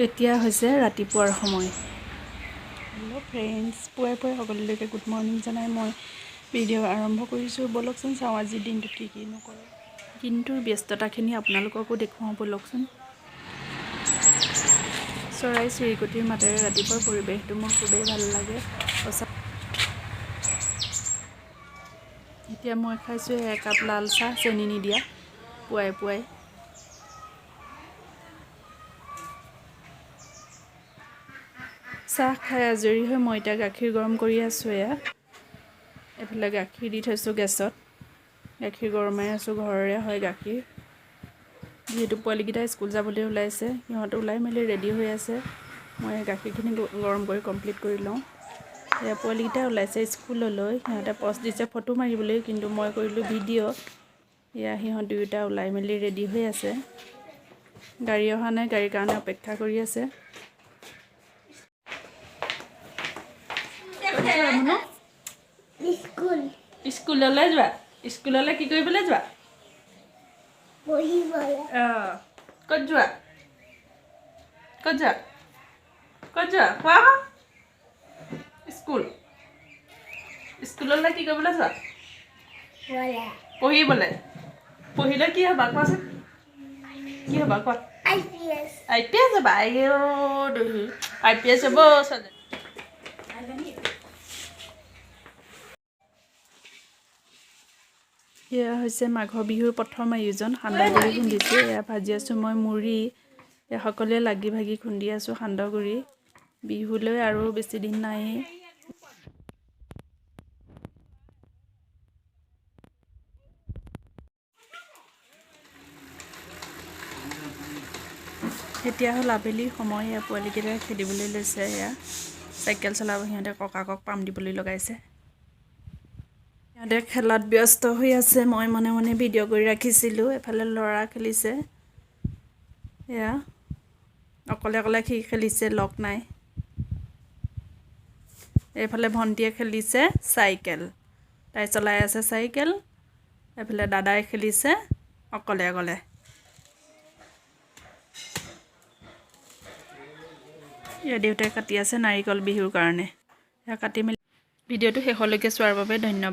এতিয়া হৈছে ৰাতিপুৱাৰ সময়। হেল্ল' ফ্ৰেণ্ডছ, পুৱাই পুৱাই সকলোলৈকে গুড মৰ্ণিং জনাই মই ভিডিঅ' আৰম্ভ কৰিছোঁ। ব'লকচোন চাওঁ আজিৰ দিনটোত কি নকৰোঁ। দিনটোৰ ব্যস্ততাখিনি আপোনালোককো দেখুৱাওঁ ব'লকচোন। চৰাই চিৰিকটিৰ মাতেৰে ৰাতিপুৱাৰ পৰিৱেশটো মোৰ খুবেই ভাল লাগে। এতিয়া মই খাইছোঁ একাপ লাল চাহ, চেনি নিদিয়া, পুৱাই পুৱাই। চাহ খাই আজৰি হৈ মই এতিয়া গাখীৰ গৰম কৰি আছোঁ। এফালে গাখীৰ দি থৈছোঁ গেছত, গাখীৰ গৰমাই আছোঁ। ঘৰৰে হয় গাখীৰ। যিহেতু পোৱালীকেইটা স্কুল যাবলৈ ওলাইছে, সিহঁতে ওলাই মেলি ৰেডি হৈ আছে। মই গাখীৰখিনি গৰম কৰি কমপ্লিট কৰি লওঁ। এয়া পোৱালীকেইটা ওলাইছে স্কুললৈ, সিহঁতে পষ্ট দিছে ফটো মাৰিবলৈ, কিন্তু মই কৰিলোঁ ভিডিঅ'। এয়া সিহঁত দুয়োটা ওলাই মেলি ৰেডি হৈ আছে। গাড়ী অহা নাই, গাড়ীৰ কাৰণে অপেক্ষা কৰি আছে। স্কুললৈ যোৱা? স্কুললৈ কি কৰিবলৈ যোৱা? ক'ত যোৱা? ক'ত যোৱা? ক'ত যোৱা? কোৱা। স্কুললৈ কি কৰিবলৈ যোৱা? পঢ়িবলৈ। পঢ়িলে কি হ'বা কোৱাচোন? কি হ'বা কোৱা? IPS হ'বা? IPS হ'ব ছোৱালী। এয়া হৈছে মাঘৰ বিহুৰ প্ৰথম আয়োজন। সান্দহগুড়ি খুন্দিছোঁ। এয়া ভাজি আছোঁ মই মুড়ি। সকলোৱে লাগি ভাগি খুন্দি আছোঁ সান্দহগুড়ি। বিহুলৈ আৰু বেছি দিন নাই। এতিয়া হ'ল আবেলিৰ সময়। এয়া পোৱালীকেইটাই খেলিবলৈ লৈছে। এয়া চাইকেল চলাব, সিহঁতে ককাকক পাম দিবলৈ লগাইছে। সিহঁতে খেলাত ব্যস্ত হৈ আছে। মই মনে মনে ভিডিঅ' কৰি ৰাখিছিলোঁ। এফালে ল'ৰা খেলিছে, এয়া অকলে অকলে সি খেলিছে, লগ নাই। এইফালে ভণ্টীয়ে খেলিছে চাইকেল, তাই চলাই আছে চাইকেল। এইফালে দাদাই খেলিছে অকলে অকলে। এয়া দেউতাই কাটি আছে নাৰিকল বিহুৰ কাৰণে। এয়া কাটি মেলি ভিডিঅ'টো শেষলৈকে চোৱাৰ বাবে ধন্যবাদ।